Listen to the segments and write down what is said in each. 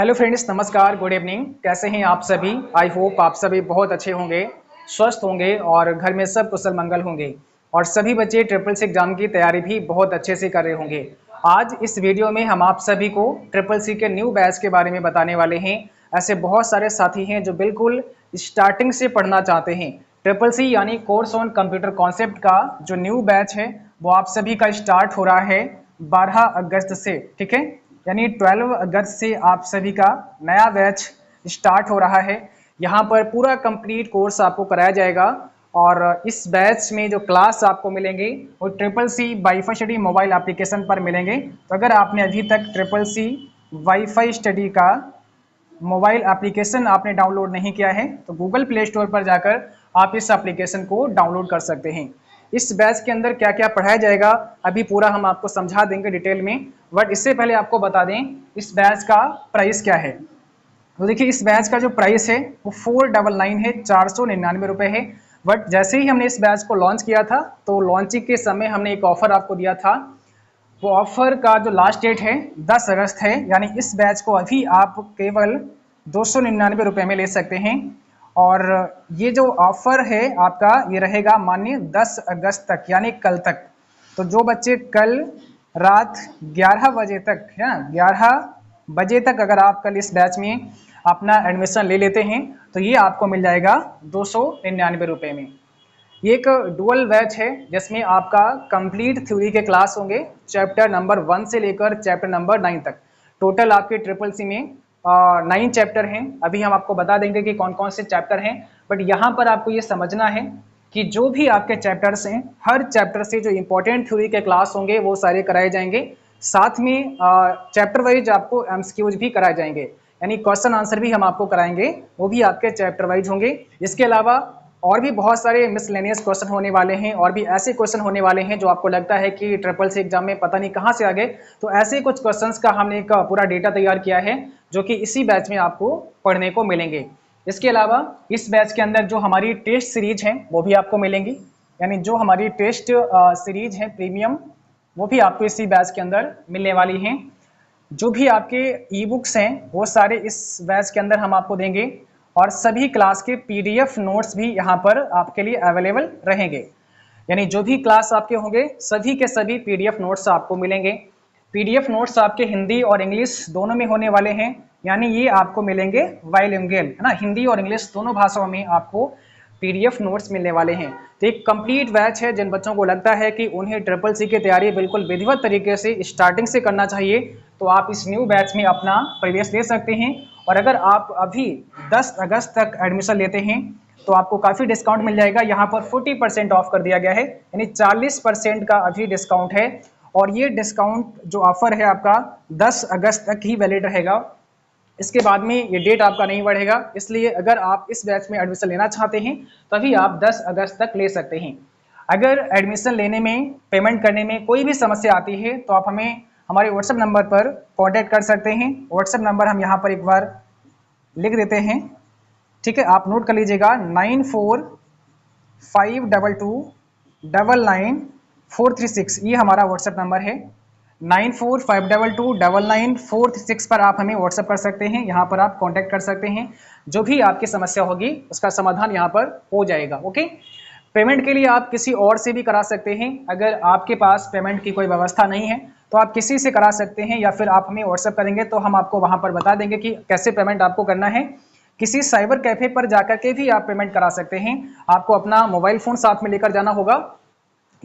Hello friends, नमस्कार, good evening. कैसे हैं आप सभी? आई होप आप सभी बहुत अच्छे होंगे, स्वस्थ होंगे और घर में सब कुशल मंगल होंगे। और सभी बच्चे ट्रिपल सी एग्जाम की तैयारी भी बहुत अच्छे से कर रहे होंगे। आज इस वीडियो में हम आप सभी को ट्रिपल सी के न्यू बैच के बारे में बताने वाले हैं। ऐसे बहुत सारे साथी हैं जो बिल्कुल स्टार्टिंग से पढ़ना चाहते हैं। ट्रिपल सी यानी कोर्स ऑन कंप्यूटर कॉन्सेप्ट का जो न्यू बैच है वो आप सभी का स्टार्ट हो रहा है 12 अगस्त से। ठीक है, यानी 12 अगस्त से आप सभी का नया बैच स्टार्ट हो रहा है। यहाँ पर पूरा कंप्लीट कोर्स आपको कराया जाएगा और इस बैच में जो क्लास आपको मिलेंगे वो triple C wifi study mobile application पर मिलेंगे। तो अगर आपने अभी तक ट्रिपल सी वाईफाई स्टडी का मोबाइल एप्लीकेशन आपने डाउनलोड नहीं किया है तो गूगल प्ले स्टोर पर जाकर आप इस एप्लीकेशन को डाउनलोड कर सकते हैं। इस बैच के अंदर क्या क्या पढ़ाया जाएगा अभी पूरा हम आपको समझा देंगे डिटेल में। बट इससे पहले आपको बता दें इस बैच का प्राइस क्या है। तो देखिए, इस बैच का जो प्राइस है वो 499 है, 499 रुपये है। बट जैसे ही हमने इस बैच को लॉन्च किया था तो लॉन्चिंग के समय हमने एक ऑफर आपको दिया था। वो ऑफर का जो लास्ट डेट है 10 अगस्त है, यानी इस बैच को अभी आप केवल 299 रुपये में ले सकते हैं। और ये जो ऑफर है आपका ये रहेगा मानिए 10 अगस्त तक, यानी कल तक। तो जो बच्चे कल रात 11 बजे तक, है ना, 11 बजे तक अगर आप कल इस बैच में अपना एडमिशन ले लेते हैं तो ये आपको मिल जाएगा 299 रुपये में। ये एक डुअल बैच है जिसमें आपका कंप्लीट थ्योरी के क्लास होंगे, चैप्टर नंबर 1 से लेकर चैप्टर नंबर 9 तक। टोटल आपके ट्रिपल सी में 9 चैप्टर हैं। अभी हम आपको बता देंगे कि कौन कौन से चैप्टर हैं। बट यहाँ पर आपको ये समझना है कि जो भी आपके चैप्टर्स हैं हर चैप्टर से जो इंपॉर्टेंट थ्योरी के क्लास होंगे वो सारे कराए जाएंगे। साथ में चैप्टर वाइज आपको एमसीक्यूज भी कराए जाएंगे, यानी क्वेश्चन आंसर भी हम आपको कराएंगे, वो भी आपके चैप्टर वाइज होंगे। इसके अलावा और भी बहुत सारे मिसलेनियस क्वेश्चन होने वाले हैं और भी ऐसे क्वेश्चन होने वाले हैं जो आपको लगता है कि ट्रिपल सी एग्जाम में पता नहीं कहाँ से आ गए। तो ऐसे कुछ क्वेश्चंस का हमने एक पूरा डेटा तैयार किया है जो कि इसी बैच में आपको पढ़ने को मिलेंगे। इसके अलावा इस बैच के अंदर जो हमारी टेस्ट सीरीज है वो भी आपको मिलेंगी, यानी जो हमारी टेस्ट सीरीज है प्रीमियम वो भी आपको इसी बैच के अंदर मिलने वाली हैं। जो भी आपके ई बुक्स हैं वो सारे इस बैच के अंदर हम आपको देंगे और सभी क्लास के पीडीएफ नोट्स भी यहाँ पर आपके लिए अवेलेबल रहेंगे। यानी जो भी क्लास आपके होंगे सभी के सभी पीडीएफ नोट्स आपको मिलेंगे। पीडीएफ नोट्स आपके हिंदी और इंग्लिश दोनों में होने वाले हैं, यानी ये आपको मिलेंगे बाइलिंगुअल, है ना, हिंदी और इंग्लिश दोनों भाषाओं में आपको पीडीएफ नोट्स मिलने वाले हैं। तो एक कंप्लीट बैच है। जिन बच्चों को लगता है कि उन्हें ट्रिपल सी की तैयारी बिल्कुल विधिवत तरीके से स्टार्टिंग से करना चाहिए तो आप इस न्यू बैच में अपना प्रवेश ले सकते हैं। और अगर आप अभी 10 अगस्त तक एडमिशन लेते हैं तो आपको काफ़ी डिस्काउंट मिल जाएगा। यहाँ पर 40% ऑफ कर दिया गया है, यानी 40% का अभी डिस्काउंट है। और ये डिस्काउंट जो ऑफर है आपका 10 अगस्त तक ही वैलिड रहेगा। इसके बाद में ये डेट आपका नहीं बढ़ेगा। इसलिए अगर आप इस बैच में एडमिशन लेना चाहते हैं तभी आप 10 अगस्त तक ले सकते हैं। अगर एडमिशन लेने में, पेमेंट करने में कोई भी समस्या आती है तो आप हमें हमारे व्हाट्सएप नंबर पर कांटेक्ट कर सकते हैं। व्हाट्सएप नंबर हम यहाँ पर एक बार लिख देते हैं, ठीक है, आप नोट कर लीजिएगा। 9452299436, ये हमारा व्हाट्सएप नंबर है। 9452299436 पर आप हमें व्हाट्सएप कर सकते हैं। यहाँ पर आप कांटेक्ट कर सकते हैं। जो भी आपकी समस्या होगी उसका समाधान यहाँ पर हो जाएगा। ओके, पेमेंट के लिए आप किसी और से भी करा सकते हैं। अगर आपके पास पेमेंट की कोई व्यवस्था नहीं है तो आप किसी से करा सकते हैं, या फिर आप हमें व्हाट्सएप करेंगे तो हम आपको वहां पर बता देंगे कि कैसे पेमेंट आपको करना है। किसी साइबर कैफे पर जाकर के भी आप पेमेंट करा सकते हैं। आपको अपना मोबाइल फोन साथ में लेकर जाना होगा,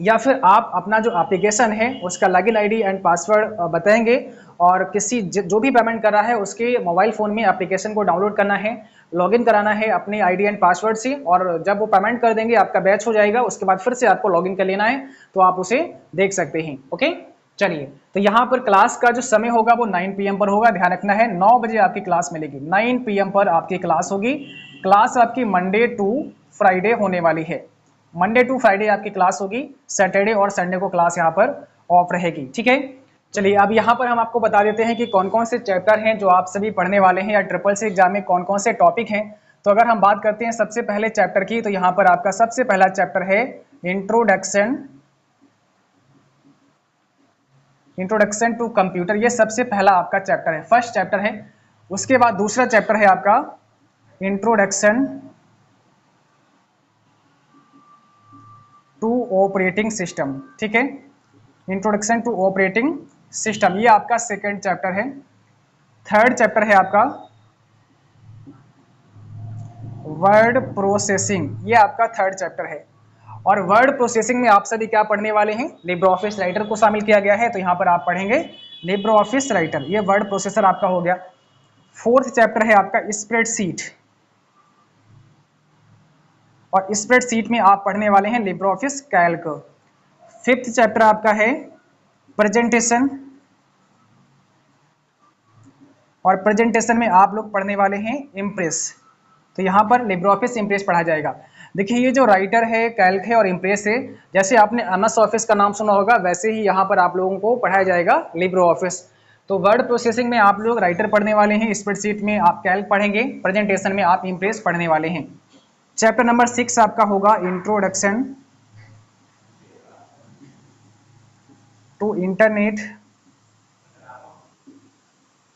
या फिर आप अपना जो एप्लीकेशन है उसका लॉगिन आईडी एंड पासवर्ड बताएंगे और किसी जो भी पेमेंट कर रहा है उसके मोबाइल फ़ोन में एप्लीकेशन को डाउनलोड करना है, लॉगिन कराना है अपने आईडी एंड पासवर्ड से। और जब वो पेमेंट कर देंगे आपका बैच हो जाएगा, उसके बाद फिर से आपको लॉगिन कर लेना है तो आप उसे देख सकते हैं। ओके, चलिए, तो यहाँ पर क्लास का जो समय होगा वो 9 PM पर होगा। ध्यान रखना है 9 बजे आपकी क्लास मिलेगी, 9 PM पर आपकी क्लास होगी। क्लास आपकी मंडे टू फ्राइडे होने वाली है। मंडे टू फ्राइडे आपकी क्लास होगी, सैटरडे और संडे को क्लास यहाँ पर ऑफ रहेगी। ठीक है, चलिए अब यहाँ पर हम आपको बता देते हैं कि कौन कौन से चैप्टर हैं जो आप सभी पढ़ने वाले हैं, या ट्रिपल सी एग्जाम में कौन कौन से टॉपिक हैं। तो अगर हम बात करते हैं सबसे पहले चैप्टर की, तो यहाँ पर आपका सबसे पहला चैप्टर है इंट्रोडक्शन टू कंप्यूटर। ये सबसे पहला आपका चैप्टर है, फर्स्ट चैप्टर है। उसके बाद दूसरा चैप्टर है आपका इंट्रोडक्शन टू ऑपरेटिंग सिस्टम। ठीक है, इंट्रोडक्शन टू ऑपरेटिंग सिस्टम, ये आपका सेकेंड चैप्टर है। थर्ड चैप्टर है आपका वर्ड प्रोसेसिंग, ये आपका थर्ड चैप्टर है। और वर्ड प्रोसेसिंग में आप सभी क्या पढ़ने वाले हैं, लिब्रे ऑफिस राइटर को शामिल किया गया है, तो यहाँ पर आप पढ़ेंगे लिब्रे ऑफिस राइटर, ये वर्ड प्रोसेसर आपका हो गया। फोर्थ चैप्टर है आपका स्प्रेडशीट, और स्प्रेडशीट में आप पढ़ने वाले हैं Libre office Calc. Fifth chapter आपका है प्रेजेंटेशन, और प्रेजेंटेशन में आप लोग पढ़ने वाले हैं इम्प्रेस, तो यहाँ पर लिब्रे ऑफिस इम्प्रेस पढ़ा जाएगा। देखिए ये जो राइटर है, कैल्क है और इम्प्रेस है, जैसे आपने एमएस ऑफिस का नाम सुना होगा वैसे ही यहाँ पर आप लोगों को पढ़ाया जाएगा लिब्रे ऑफिस। तो वर्ड प्रोसेसिंग में आप लोग राइटर पढ़ने वाले हैं, स्प्रेडशीट में आप कैल्क पढ़ेंगे, प्रेजेंटेशन में आप इम्प्रेस पढ़ने वाले हैं। चैप्टर नंबर 6 आपका होगा introduction to internet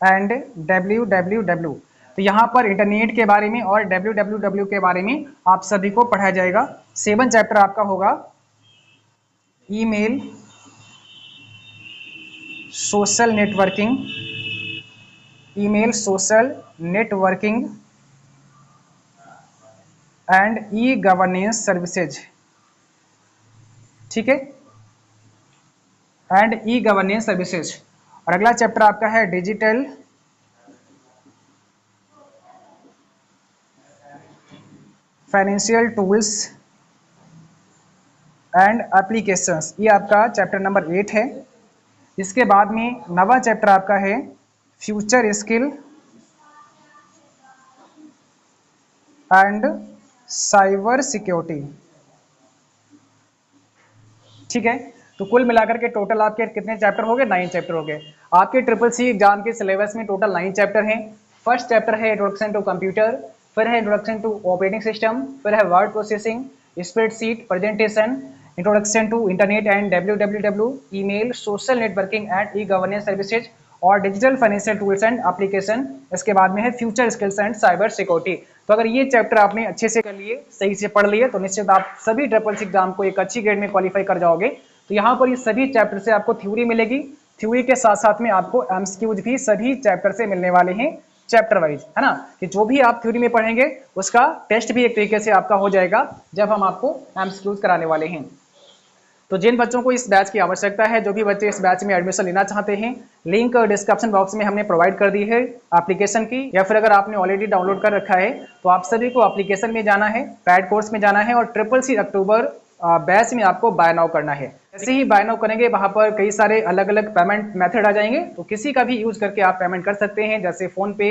and www, तो यहाँ पर इंटरनेट के बारे में और www के बारे में आप सभी को पढ़ाया जाएगा। 7 चैप्टर आपका होगा email social networking, email social networking and e governance services. ठीक है, एंड ई गवर्नेंस सर्विसेज। और अगला चैप्टर आपका है digital financial tools and applications, ये आपका चैप्टर नंबर 8 है। इसके बाद में 9वां चैप्टर आपका है future skill and cyber security. ठीक है, तो कुल मिलाकर के टोटल आपके कितने चैप्टर हो गए, 9 चैप्टर हो गए। आपके ट्रिपल सी एग्जाम के सिलेबस में टोटल 9 चैप्टर हैं। फर्स्ट चैप्टर है इंट्रोडक्शन टू कंप्यूटर, फिर है इंट्रोडक्शन टू ऑपरेटिंग सिस्टम, फिर है word processing, spreadsheet, presentation, introduction to internet and www, email social networking and e governance services, और digital financial tools and application. इसके बाद में है future skills and cyber security. तो अगर ये चैप्टर आपने अच्छे से कर लिए, सही से पढ़ लिए, तो निश्चित आप सभी ट्रिपल सी एग्जाम को एक अच्छी ग्रेड में क्वालिफाई कर जाओगे। तो यहाँ पर ये सभी चैप्टर से आपको थ्योरी मिलेगी, थ्योरी के साथ साथ में आपको एमसीक्यूज भी सभी चैप्टर से मिलने वाले हैं, चैप्टर वाइज, है ना, कि जो भी आप थ्योरी में पढ़ेंगे उसका टेस्ट भी एक तरीके से आपका हो जाएगा जब हम आपको एमसीक्यूज कराने वाले हैं। तो जिन बच्चों को इस बैच की आवश्यकता है, जो भी बच्चे इस बैच में एडमिशन लेना चाहते हैं, लिंक डिस्क्रिप्शन बॉक्स में हमने प्रोवाइड कर दी है एप्लीकेशन की, या फिर अगर आपने ऑलरेडी डाउनलोड कर रखा है तो आप सभी को एप्लीकेशन में जाना है, पैड कोर्स में जाना है, और ट्रिपल सी अक्टूबर बैच में आपको बाय नाउ करना है। जैसे ही बाय नाउ करेंगे वहां पर कई सारे अलग अलग पेमेंट मेथड आ जाएंगे, तो किसी का भी यूज करके आप पेमेंट कर सकते हैं, जैसे फोन पे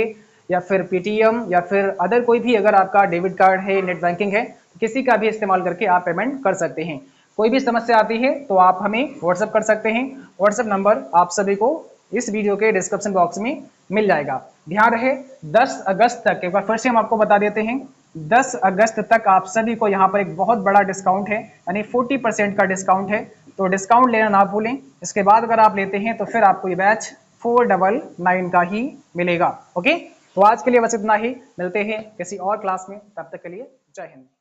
या फिर पेटीएम या फिर अदर कोई भी, अगर आपका डेबिट कार्ड है, नेट बैंकिंग है, तो किसी का भी इस्तेमाल करके आप पेमेंट कर सकते हैं। कोई भी समस्या आती है तो आप हमें व्हाट्सएप कर सकते हैं, व्हाट्सएप नंबर आप सभी को इस वीडियो के डिस्क्रिप्शन बॉक्स में मिल जाएगा। ध्यान रहे 10 अगस्त तक, एक बार फिर से हम आपको बता देते हैं, 10 अगस्त तक आप सभी को यहाँ पर एक बहुत बड़ा डिस्काउंट है, यानी 40% का डिस्काउंट है, तो डिस्काउंट लेना ना भूलें। इसके बाद अगर आप लेते हैं तो फिर आपको ये बैच 499 का ही मिलेगा। ओके, तो आज के लिए बस इतना ही, मिलते हैं किसी और क्लास में, तब तक के लिए जय हिंद।